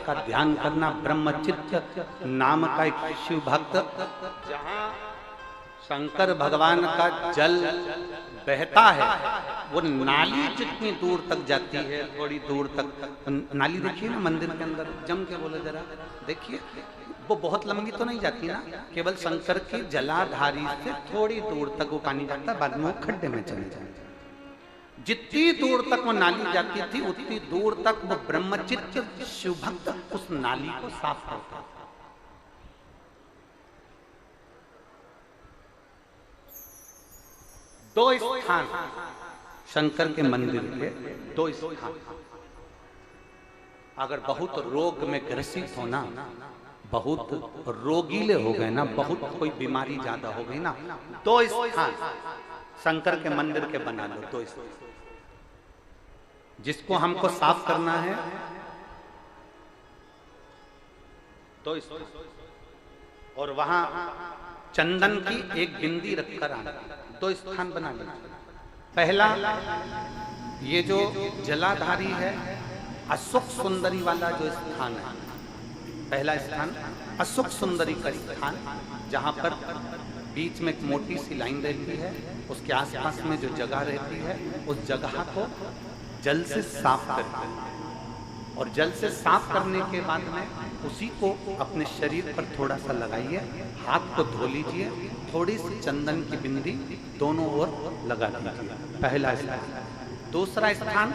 का ध्यान करना। ब्रह्मचित्त नाम का एक शिव भक्त, जहां शंकर भगवान का जल बहता है, वो नाली जितनी दूर तक जाती है, थोड़ी दूर तक नाली देखिए ना मंदिर के अंदर, जम के बोलो जरा, देखिए वो बहुत लंबी तो नहीं जाती ना, केवल शंकर की जलाधारी से थोड़ी दूर तक वो पानी जाता है, बाद में वो खड्डे में चले जाते। जितनी दूर तक वो नाली जाती थी उतनी दूर तक वो ब्रह्मचित्त शिव भक्त उस नाली को साफ करता था। दो स्थान शंकर के मंदिर के, दो स्थान। अगर बहुत रोग में ग्रसित हो ना, बहुत रोगीले हो गए ना, बहुत कोई बीमारी ज्यादा हो गई ना, दो स्थान शंकर के मंदिर के बना लो। दो स्थान जिसको हमको साफ करना है, दो स्थान, और वहां चंदन की एक बिंदी रखकर आना। दो स्थान बना लेना। पहला ये जो जलाधारी है, अशोक सुंदरी वाला जो स्थान है, पहला स्थान अशोक सुंदरी का स्थान, जहां पर बीच में एक मोटी सी लाइन रहती है, उसके आसपास में जो जगह रहती है उस जगह को जल से साफ करते हैं, और जल से साफ करने के बाद में उसी को अपने शरीर पर थोड़ा सा लगाइए, हाथ को धो लीजिए, थोड़ी सी चंदन की बिंदी दोनों ओर लगा दीजिए। पहला स्थान। दूसरा स्थान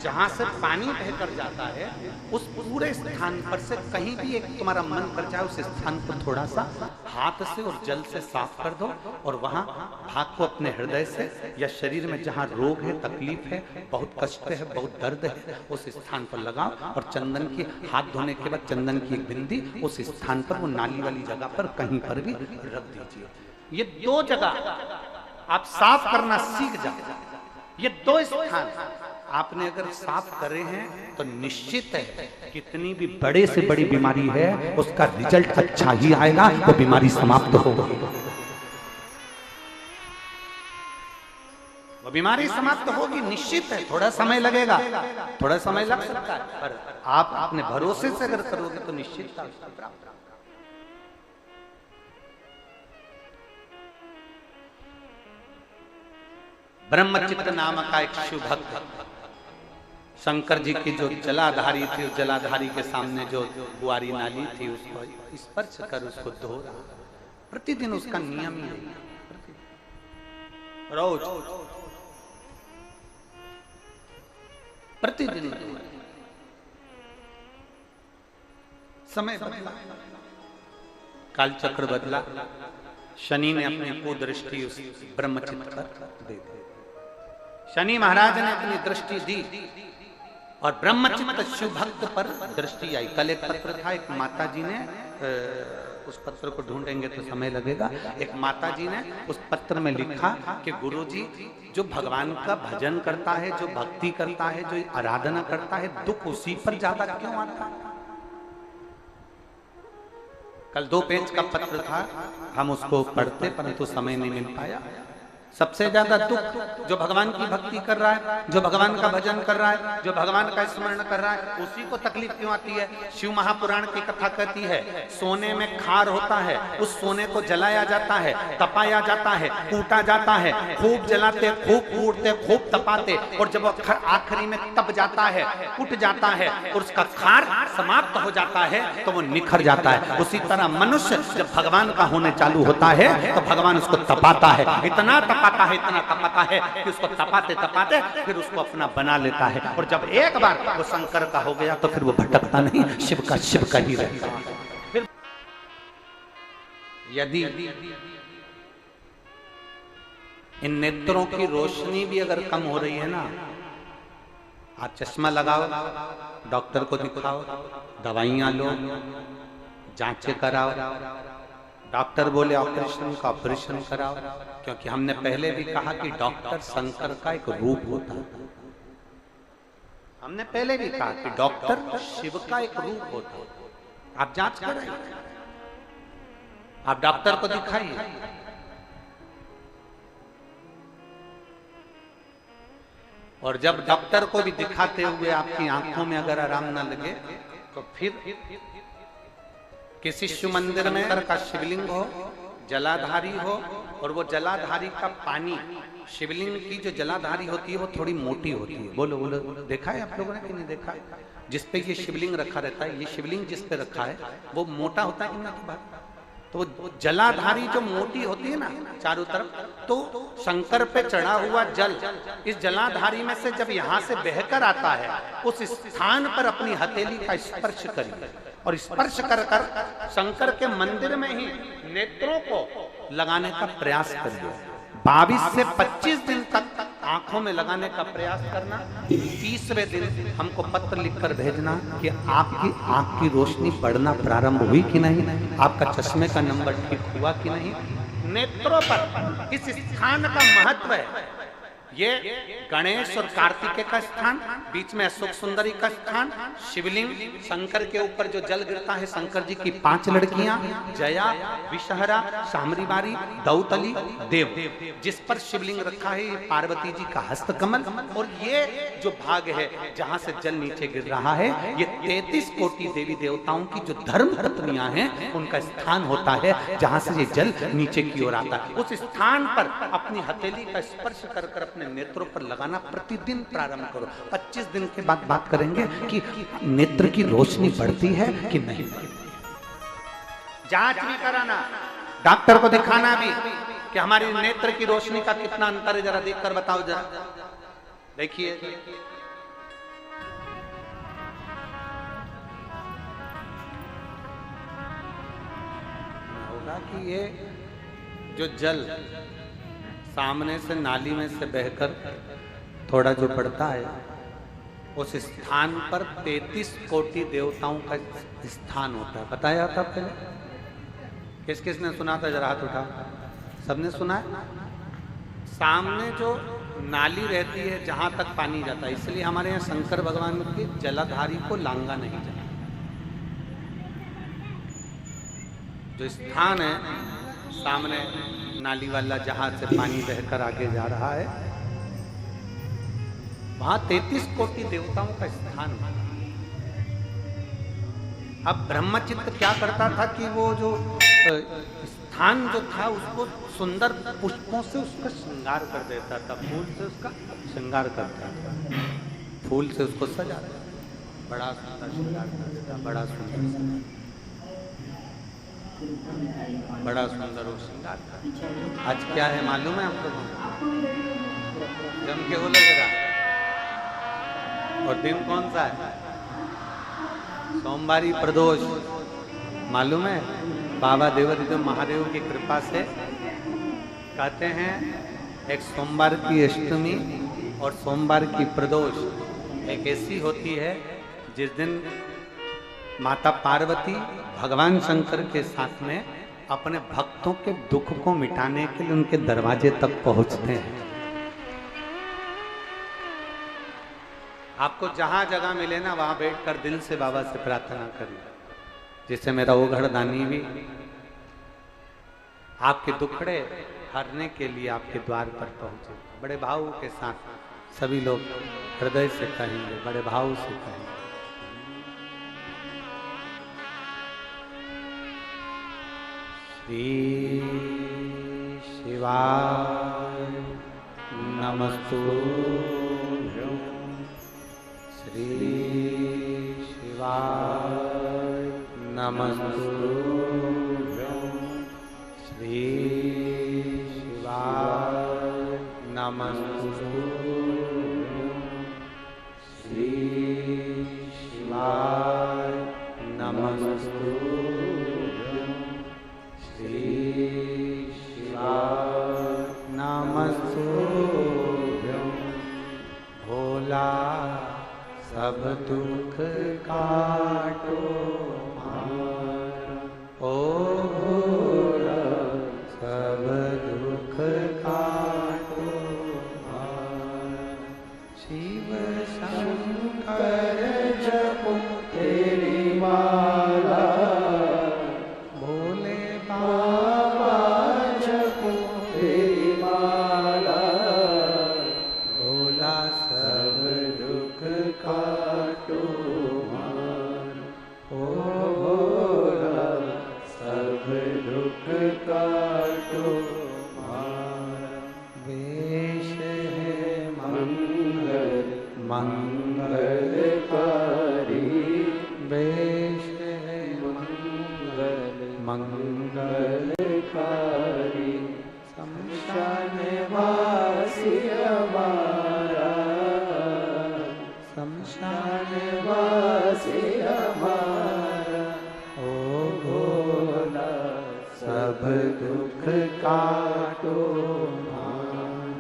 जहां से पानी बहकर जाता है, उस पूरे स्थान पर से कहीं भी एक तुम्हारा मन कर जाए, उस स्थान को थोड़ा सा हाथ से और जल से साफ कर दो, और वहां हाथ को अपने हृदय से या शरीर में जहां रोग है, तकलीफ है, बहुत कष्ट है, बहुत दर्द है, उस स्थान पर लगाओ, और चंदन की हाथ धोने के बाद चंदन की एक बिंदी उस स्थान पर, वो नाली वाली जगह पर कहीं पर भी रख दीजिए। ये दो जगह आप साफ करना सीख जाओ। ये दो स्थान आपने अगर साफ करे हैं तो निश्चित है कितनी भी बड़े से बड़ी बीमारी है उसका रिजल्ट अच्छा ही आएगा, वो बीमारी समाप्त होगी। वो बीमारी समाप्त होगी, निश्चित है। थोड़ा समय लगेगा, थोड़ा समय लग सकता है, पर आप अपने भरोसे से अगर करोगे तो निश्चित प्राप्त। ब्रह्मचित्त नाम का एक शिव भक्त, शंकर जी की जो जलाधारी थी, उस जलाधारी के सामने जो गुआरी नाली थी उसको स्पर्श कर उसको धो रहा। प्रतिदिन उसका नियम ही है, रोज प्रतिदिन। समय बदला, काल चक्र बदला, शनि ने अपनी कुदृष्टि उस ब्रह्मचित्त पर दे दी। शनि महाराज ने अपनी दृष्टि दी और ब्रह्मचित्त शिव भक्त पर दृष्टि आई। कल एक पत्र था, एक माता जी ने, उस पत्र को ढूंढेंगे तो समय लगेगा, एक माता जी ने उस पत्र में लिखा कि गुरुजी, जो भगवान का भजन करता है, जो भक्ति करता है, जो आराधना करता है, दुख उसी पर ज्यादा क्यों आता है? कल 2 पेज का पत्र था, हम उसको पढ़ते परंतु समय नहीं मिल पाया। सबसे ज्यादा दुख जो भगवान की भक्ति कर रहा है, जो भगवान का भजन कर रहा है, जो भगवान का स्मरण कर रहा है, उसी को तकलीफ क्यों आती है? शिव महापुराण की कथा कहती है, सोने में खार होता है, उस सोने को जलाया जाता है, तपाया जाता है, कूटा जाता है, खूब जलाते, खूब कूटते, खूब तपाते, और जब आखिरी में तप जाता है, कुट जाता है और उसका खार समाप्त हो जाता है तो वो निखर जाता है। उसी तरह मनुष्य जब भगवान का होने चालू होता है तो भगवान उसको तपाता है, इतना तपाता है, इतना तपाता है कि उसको तपाते तपाते फिर उसको अपना बना लेता है। और जब एक बार वो शंकर का हो गया तो फिर वो भटकता नहीं, शिव का ही रहता है। यदि इन नेत्रों की रोशनी भी अगर कम हो रही है ना, आप चश्मा लगाओ, डॉक्टर को दिखाओ, दवाइयां लो, जांचें कराओ, डॉक्टर बोले ऑपरेशन का ऑपरेशन कराओ, क्योंकि हमने पहले भी कहा कि डॉक्टर शंकर का एक रूप होता है। हमने पहले भी कहा कि डॉक्टर शिव का एक रूप होता है। आप जांच कराइए, आप डॉक्टर को दिखाइए। और जब डॉक्टर को भी दिखाते हुए आपकी आंखों में अगर आराम ना लगे तो फिर किसी शिव मंदिर में का शिवलिंग हो, जलाधारी हो, और वो जलाधारी का पानी, शिवलिंग की जो जलाधारी होती है वो थोड़ी मोटी होती है। बोलो बोलो, देखा है आप लोगों ने कि नहीं देखा? जिसपे ये शिवलिंग रखा रहता है, ये शिवलिंग जिस पे रखा है वो मोटा होता है कि ना? तो जलाधारी जो मोटी होती है ना चारों तरफ, तो शंकर पे चढ़ा हुआ जल इस जलाधारी में से जब यहाँ से बहकर आता है, उस स्थान पर अपनी हथेली का स्पर्श करिए और स्पर्श कर कर शंकर के मंदिर में ही नेत्रों को लगाने का प्रयास करिए। 22 से 25 दिन तक आंखों में लगाने का प्रयास करना। 30वें दिन हमको पत्र लिखकर भेजना कि आपकी आंख की रोशनी बढ़ना प्रारंभ हुई कि नहीं, आपका चश्मे का नंबर ठीक हुआ कि नहीं। नेत्रों पर इस स्थान का महत्व है। ये गणेश और कार्तिकेय का स्थान, बीच में अशोक सुंदरी का स्थान, शिवलिंग, शंकर के ऊपर जो जल गिरता है, शंकर जी की 5 लड़कियां, जया, विषहरा, सामरीबारी, दौतली, देव, जिस पर शिवलिंग रखा है, ये पार्वती जी का हस्तकमल। और ये जो भाग है जहां से जल नीचे गिर रहा है, ये 33 कोटि देवी देवताओं की जो धर्म पत्नियां हैं उनका स्थान होता है, जहां से ये जल नीचे की ओर आता है। उस स्थान पर अपनी हथेली का स्पर्श कर कर अपने नेत्रों पर लगाना प्रतिदिन प्रारंभ करो। 25 दिन के बाद बात करेंगे कि नेत्र की रोशनी बढ़ती है कि नहीं। जांच भी कराना, डॉक्टर को दिखाना भी कि हमारी नेत्र की रोशनी का कितना अंतर है, जरा देखकर बताओ। जरा देखिए, होगा कि ये जो जल सामने से नाली में से बहकर थोड़ा जो पड़ता है, उस स्थान पर 33 कोटि देवताओं का स्थान होता है। बताया था पहले? किस किस ने सुना था? जरा हाथ उठा। सबने सुना है? सामने जो नाली रहती है जहां तक पानी जाता है, इसलिए हमारे यहाँ शंकर भगवान की जलाधारी को लांगा नहीं जाता। जो स्थान है सामने नाली वाला, जहां से पानी बहकर आगे जा रहा है, वहां 33 कोटि देवताओं का स्थान है। अब ब्रह्मचित्त क्या करता था कि वो जो स्थान जो था उसको सुंदर पुष्पों से उसका श्रृंगार कर देता था, फूल से उसका श्रृंगार करता था, फूल से उसको सजाता था, बड़ा सुंदर श्रृंगार कर देता, बड़ा सुंदर, बड़ा सुंदर वो श्रृंगार था। आज क्या है मालूम है आप लोगों को? जम के बोलो जरा। और दिन कौन सा है? सोमवारी प्रदोष। मालूम है? बाबा देवादिदेव महादेव की कृपा से कहते हैं एक सोमवार की अष्टमी और सोमवार की प्रदोष एक ऐसी होती है जिस दिन माता पार्वती भगवान शंकर के साथ में अपने भक्तों के दुख को मिटाने के लिए उनके दरवाजे तक पहुंचते हैं। आपको जहां जगह मिले ना, वहां बैठकर दिल से बाबा से प्रार्थना करिए, जिससे मेरा ओघड़ दानी भी आपके दुखड़े हरने के लिए आपके द्वार पर पहुंचे। बड़े भाव के साथ सभी लोग हृदय से कहेंगे, बड़े भाव से कहेंगे। श्री शिवाय नमस्तुभ्यं, श्री शिवाय नमस्तुभ्यं, श्री शिवाय नमस्तुभ्यं, श्री शिवाय नमस्तुभ्यं, श्री शिवाय नमस्तुभ्यं। भोला सब दुख काटो हमारा, ओ भोला सब दुख काटो हमारा। सब दुख काटो मान,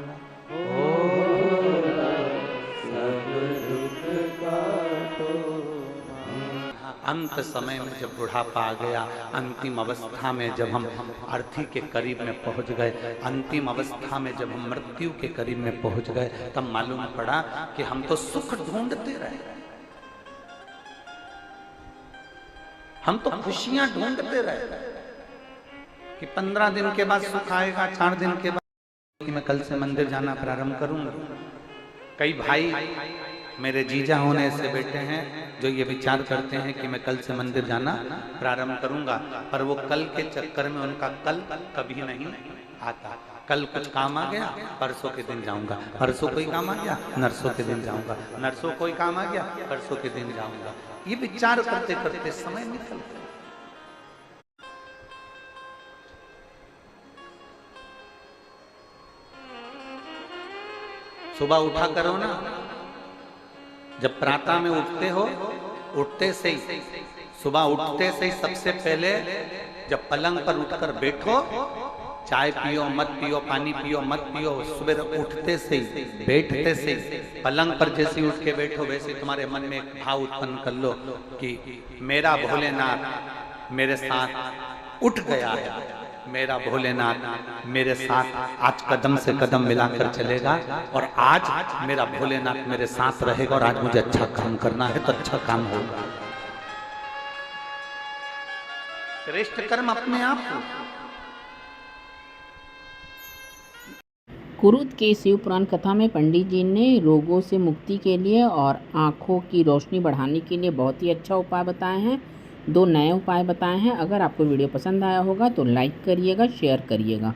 सब दुख काटो मान। अंत समय में जब बुढ़ापा आ गया, अंतिम अवस्था में जब हम अर्थी के करीब में पहुंच गए, अंतिम अवस्था में जब हम मृत्यु के करीब में पहुंच गए, तब मालूम पड़ा कि हम तो सुख ढूंढते रहे, हम तो खुशियां ढूंढते रहे कि 15 दिन के बाद सुख आएगा, 4 दिन के बाद कि मैं कल से मंदिर जाना प्रारंभ करूंगा। कई भाई मेरे जीजा होने से बेटे हैं जो ये विचार करते हैं कि मैं कल से मंदिर जाना प्रारंभ करूंगा, पर वो कल के चक्कर में उनका कल कभी नहीं आता। कल कुछ काम आ गया, परसों के दिन जाऊंगा, परसों कोई काम आ गया, नरसों के दिन जाऊंगा, नरसों कोई काम आ गया, परसों के दिन जाऊंगा। ये विचार करते करते समय निकल गया। सुबह उठा करो ना, जब प्रातः में उठते हो, उठते से ही, सुबह उठते से ही सबसे पहले जब पलंग पर उठकर बैठो, चाय पियो मत पियो, पानी पियो मत पियो, सुबह उठते से ही, बैठते से ही, पलंग पर जैसे उठ के बैठो वैसे तुम्हारे मन में एक भाव उत्पन्न कर लो कि मेरा भोलेनाथ मेरे साथ उठ गया है, मेरा भोलेनाथ मेरे साथ आज कदम से कदम मिलाकर चलेगा, और आज मेरा भोलेनाथ मेरे साथ रहेगा, और आज मुझे अच्छा काम करना है तो अच्छा काम होगा। श्रेष्ठ कर्म अपने आप हो। कुरुद के शिव पुराण कथा में पंडित जी ने रोगों से मुक्ति के लिए और आँखों की रोशनी बढ़ाने के लिए बहुत ही अच्छा उपाय बताए हैं। 2 नए उपाय बताए हैं। अगर आपको वीडियो पसंद आया होगा तो लाइक करिएगा, शेयर करिएगा।